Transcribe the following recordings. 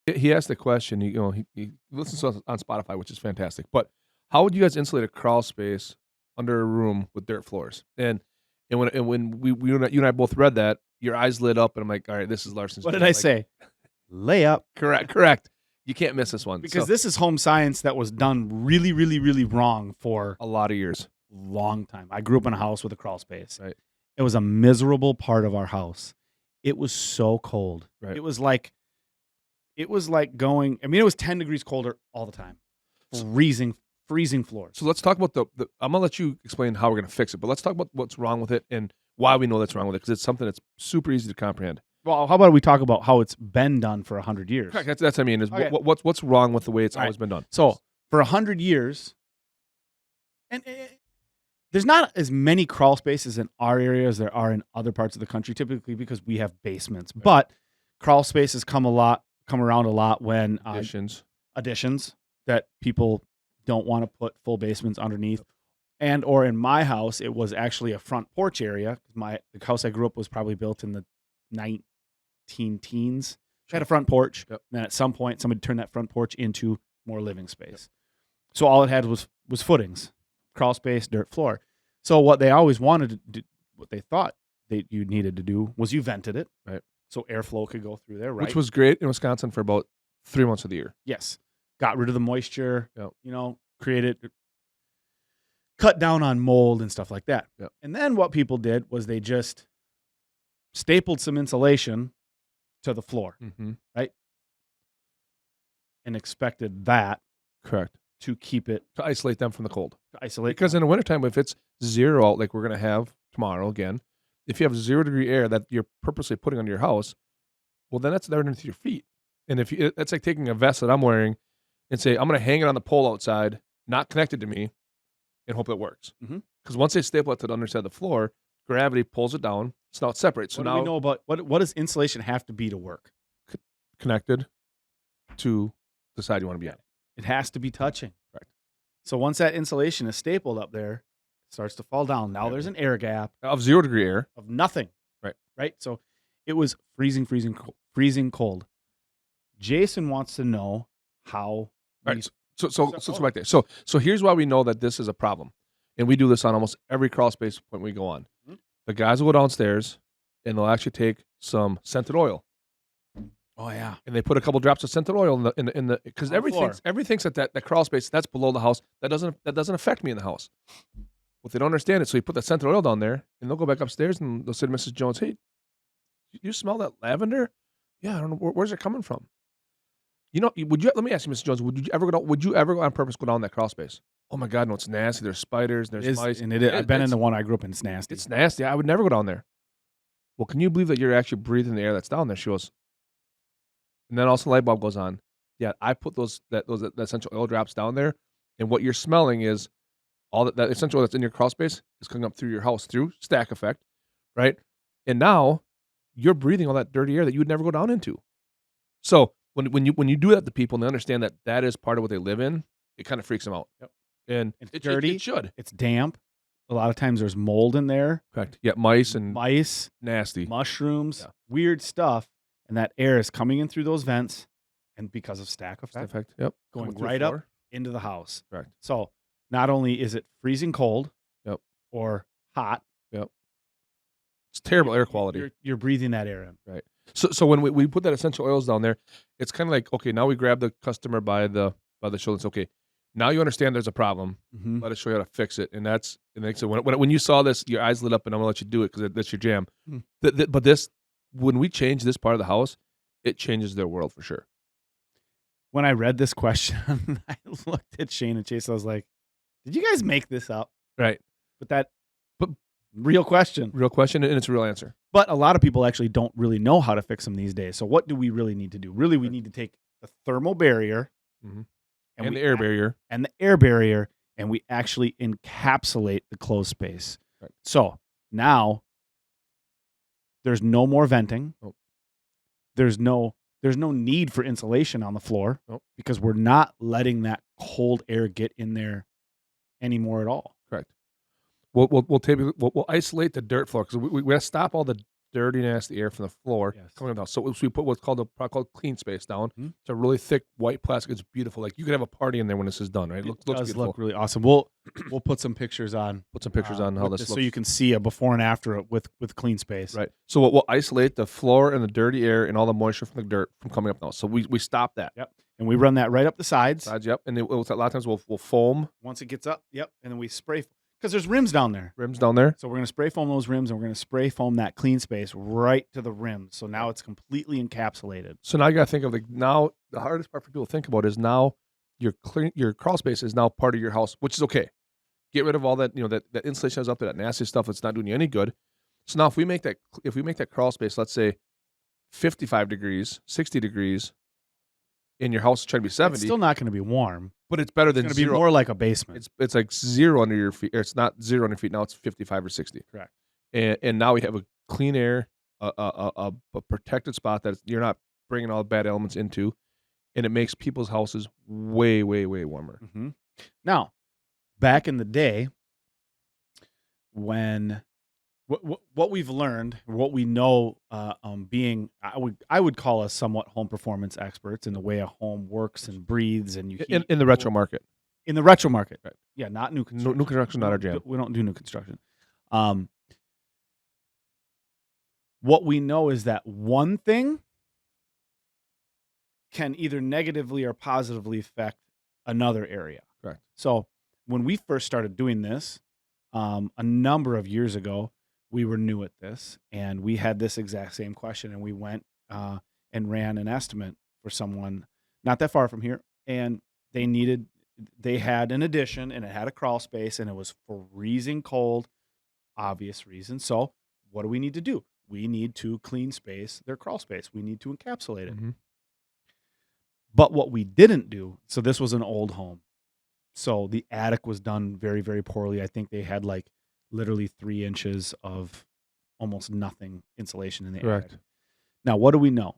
He asked the question, he listens to us on Spotify, which is fantastic, but how would you guys insulate a crawl space under a room with dirt floors? And when you and I both read that, your eyes lit up, and I'm like, "All right, this is Larson's What did jam." I Like, say? Layup. correct. You can't miss this one. Because So, this is home science that was done really, really, really wrong for a lot of years. a long time. I grew up in a house with a crawl space. Right. It was a miserable part of our house. It was so cold. Right. It was like going, I mean, it was 10 degrees colder all the time. Freezing floors. So let's talk about the I'm gonna let you explain how we're gonna fix it, but let's talk about what's wrong with it and why we know that's wrong with it, because it's something that's super easy to comprehend. Well, how about we talk about how it's been done for 100 years? Correct. That's what I mean. Is Okay. what's wrong with the way it's All right. always been done? So for 100 years, and there's not as many crawl spaces in our area as there are in other parts of the country, typically because we have basements. Right. But crawl spaces come around a lot when Additions. that people don't want to put full basements underneath. And or in my house, it was actually a front porch area. The house I grew up was probably built in the 19 teens. It had a front porch. Yep. And then at some point, somebody turned that front porch into more living space. So all it had was footings, crawl space, dirt floor. So what they always wanted to do, what they thought you needed to do was you vented it. Right. So airflow could go through there, right? Which was great in Wisconsin for about 3 months of the year. Yes. Got rid of the moisture, Yep. cut down on mold and stuff like that. Yep. And then what people did was they just stapled some insulation to the floor Mm-hmm. and expected that Correct. to keep it, To isolate them from the cold. to isolate. Because in the wintertime, if it's 0 out, like we're going to have tomorrow again, if you have 0-degree air that you're purposely putting on your house, well, then that's underneath your feet. And that's like taking a vest that I'm wearing and say, I'm going to hang it on the pole outside, not connected to me, and hope it works. Mhm. Because once they staple it to the underside of the floor, gravity pulls it down, so now it separates. So What do now we know about what does insulation have to be to work? connected to the side you want to be on. It has to be touching. Correct. So once that insulation is stapled up there, it starts to fall down. Now there's an air gap Of 0-degree air. of nothing. Right. Right. So it was freezing cold. Jason wants to know how. Right. So let's go back there. So here's why we know that this is a problem. And we do this on almost every crawl space point we go on. Mhm. The guys will go downstairs and they'll actually take some scented oil. Oh yeah. And they put a couple drops of scented oil in the because On the floor. everything thinks that crawl space that's below the house that doesn't affect me in the house. Well, they don't understand it, so you put that scented oil down there, and they'll go back upstairs and they'll say to Mrs. Jones, "Hey, you smell that lavender? Yeah, I don't know where's it coming from. Let me ask you, Mrs. Jones, would you ever go on purpose go down that crawl space? Oh my God, no, it's nasty. There's spiders, there's mice, and it is. I've been in the one I grew up in. It's nasty. It's nasty. I would never go down there. Well, can you believe that you're actually breathing the air that's down there? She goes, and then also the light bulb goes on. Yeah, I put those essential oil drops down there, and what you're smelling is all that essential oil that's in your crawl space is coming up through your house through stack effect, right? And now you're breathing all that dirty air that you would never go down into. So when you do that to people and they understand that is part of what they live in, it kind of freaks them out. Yep. And It's it dirty. It should. It's damp. A lot of times there's mold in there. Correct. Yeah, mice, nasty mushrooms, Yeah. weird stuff, and that air is coming in through those vents, and because of stack effect, Yep. going Coming through right the up floor. into the house. Correct. So not only is it freezing cold, Yep. or hot, It's terrible air quality. You're breathing that air in. Right. So when we put that essential oils down there, it's kind of like, okay, now we grab the customer by the shoulder and say, okay, now you understand there's a problem. Mm-hmm. Let us show you how to fix it. And so when you saw this, your eyes lit up, and I'm gonna let you do it because that's your jam. Mm. But when we change this part of the house, it changes their world for sure. When I read this question, I looked at Shane and Chase. I was like, "Did you guys make this up?" Right. But real question. Real question, and it's a real answer. But a lot of people actually don't really know how to fix them these days. So what do we really need to do? Really, we need to take the thermal barrier Mhm. and And the air barrier. and the air barrier, and we actually encapsulate the closed space. Right. So now there's no more venting. Nope. There's no need for insulation on the floor. Nope. Because we're not letting that cold air get in there anymore at all. Correct. We'll isolate the dirt floor because we got to stop all the dirty, nasty air from the floor Yes. coming down. So we put what's called a product called clean space down. Mhm. It's a really thick white plastic. It's beautiful. Like you could have a party in there when this is done, right? It Looks does beautiful. look really awesome. We'll put some pictures on. Put some pictures on how with this so looks. you can see a before and after with clean space. Right. So what will isolate the floor and the dirty air and all the moisture from the dirt from coming up now. So we stop that. Yep. And we run that right up the sides. Yep. And a lot of times we'll foam Once it gets up, yep, and then we spray because there's rims down there. rims down there. So we're going to spray foam those rims, and we're going to spray foam that clean space right to the rims. So now it's completely encapsulated. So now you got to think of now the hardest part for people to think about is now your crawl space is now part of your house, which is okay. Get rid of all that that insulation that's up there, that nasty stuff that's not doing you any good. So now if we make that crawl space, let's say 55 degrees, 60 degrees, and your house is trying to be 70, It's still not going to be warm. but it's better It's than going to be zero. more like a basement. It's like 0 under your feet. Or it's not 0 under your feet now. It's 55 or 60. Correct. And now we have a clean air, a protected spot that you're not bringing all the bad elements into, and it makes people's houses way, way, way warmer. Mm-hmm. Now, back in the day, when what we've learned, what we know, being I would call us somewhat home performance experts in the way a home works and breathes, and In the retro market, in the retro market, right? Yeah, not new construction. New construction, not our jam. We don't do new construction. What we know is that one thing can either negatively or positively affect another area. Correct. So when we first started doing this, a number of years ago, we were new at this, and we had this exact same question, and we went and ran an estimate for someone not that far from here, and they had an addition, and it had a crawl space, and it was freezing cold, obvious reason. So what do we need to do? We need to clean space, their crawl space. We need to encapsulate it. Mm-hmm. But what we didn't do, so this was an old home. So the attic was done very, very poorly. I think they had like literally 3 inches of almost nothing insulation in the Correct. attic. Now, what do we know?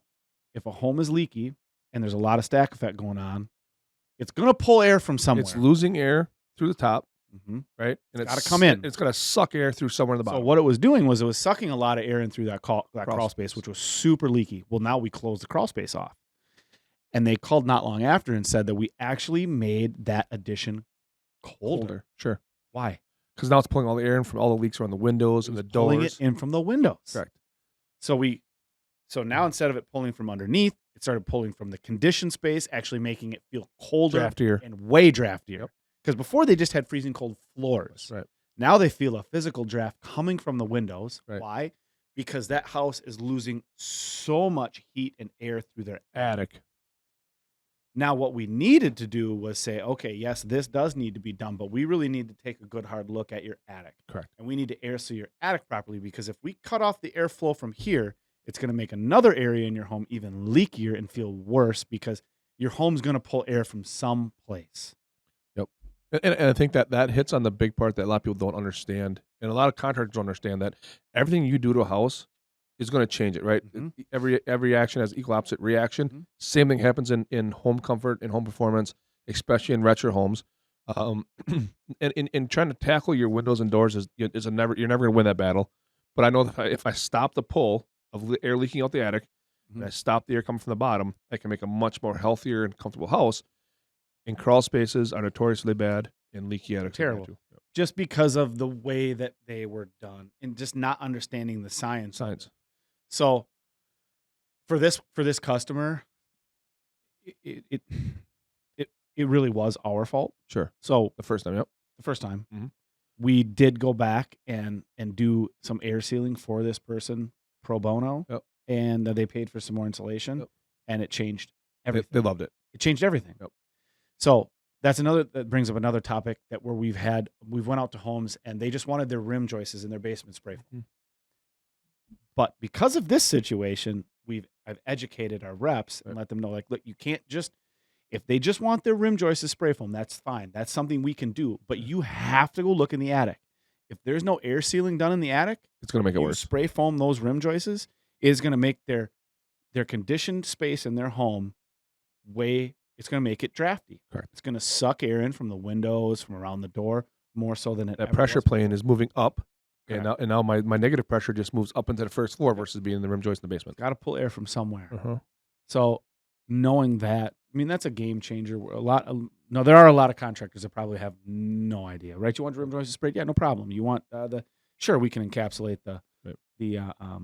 If a home is leaky and there's a lot of stack effect going on, it's going to pull air from somewhere. It's losing air through the top, Mm-hmm. right? And Gotta come in. It's going to suck air through somewhere in the bottom. So what it was doing was it was sucking a lot of air in through that crawl space, which was super leaky. Well, now we closed the crawl space off. And they called not long after and said that we actually made that addition colder. Sure. Why? Because now it's pulling all the air in from all the leaks around the windows and the doors. Pulling it in from the windows. Correct. So now instead of it pulling from underneath, it started pulling from the conditioned space, actually making it feel colder Draftier. and way draftier. Yep. Because before they just had freezing cold floors. Right. Now they feel a physical draft coming from the windows. Right. Why? Because that house is losing so much heat and air through their Attic. Now, what we needed to do was say, okay, yes, this does need to be done, but we really need to take a good hard look at your attic. Correct. And we need to air seal your attic properly, because if we cut off the airflow from here, it's going to make another area in your home even leakier and feel worse, because your home's going to pull air from some place. Yep. And I think that hits on the big part that a lot of people don't understand. And a lot of contractors don't understand that everything you do to a house is going to change it, right? Mhm. Every action has equal opposite reaction. Mhm. Same thing happens in home comfort and home performance, especially in retro homes. And in trying to tackle your windows and doors you're never going to win that battle. But I know that if I stop the pull of air leaking out the attic, and I stop the air coming from the bottom, I can make a much more healthier and comfortable house. And crawl spaces are notoriously bad, and leaky attics are bad Terrible. too. Yep. Just because of the way that they were done and just not understanding the science. Science. So for this customer, it really was our fault. Sure. So The first time, yep. the first time, Mhm. we did go back and do some air sealing for this person pro bono. Yep. And they paid for some more insulation. Yep. And it changed They everything. loved it. It changed everything. Yep. So that brings up another topic that where we've went out to homes and they just wanted their rim joists in their basement spray foam. Mhm. But because of this situation, I've educated our reps and Right. let them know, like, look, you can't just, if they just want their rim joists spray foam, that's fine. That's something we can do. But you have to go look in the attic. If there's no air sealing done in the attic, It's going to make it you worse. spray foam those rim joists is going to make their conditioned space in their home it's going to make it drafty. Correct. It's going to suck air in from the windows, from around the door, more so than it That ever pressure was plane before. is moving up And now my negative pressure just moves up into the first floor versus being in the rim joist in the basement. Got to pull air from somewhere. Uh-huh. So knowing that, I mean, that's a game changer. There are a lot of contractors that probably have no idea, right? You want your rim joist sprayed? Yeah, no problem. You want sure, we can encapsulate the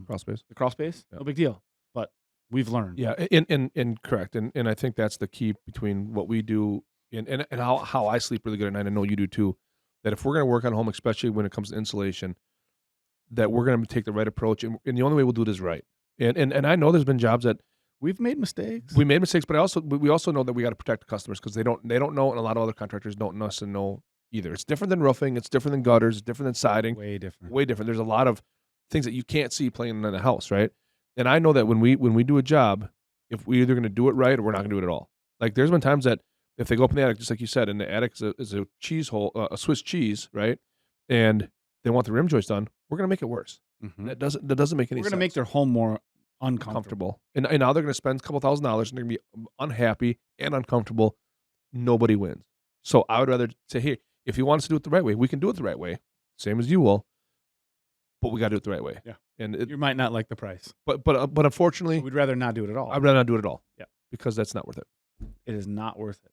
Crawl space. the crawl space. Yeah. No big deal. But we've learned. Yeah, and correct. And I think that's the key between what we do and how I sleep really good at night. I know you do too. That if we're going to work on home, especially when it comes to insulation, that we're going to take the right approach, and the only way we'll do it is right. And I know there's been jobs that We've made mistakes. we made mistakes, but we also know that we got to protect the customers because they don't know, and a lot of other contractors don't necessarily know either. It's different than roofing, it's different than gutters, it's different than siding, Way different. way different. There's a lot of things that you can't see playing in the house, right? And I know that when we do a job, if we're either going to do it right or we're not going to do it at all. Like there's been times that if they go up in the attic, just like you said, and the attic is a cheese hole, a Swiss cheese, right? And they want the rim joist done, we're going to make it worse. Mhm. That doesn't make any sense. We're going to make their home more uncomfortable. And now they're going to spend a couple $1,000s and they're going to be unhappy and uncomfortable. Nobody wins. So I would rather say, hey, if you want us to do it the right way, we can do it the right way, same as you will, but we got to do it the right way. Yeah. And You might not like the price. but unfortunately, We'd rather not do it at all. I'd rather not do it at all. Yeah. Because that's not worth it. It is not worth it.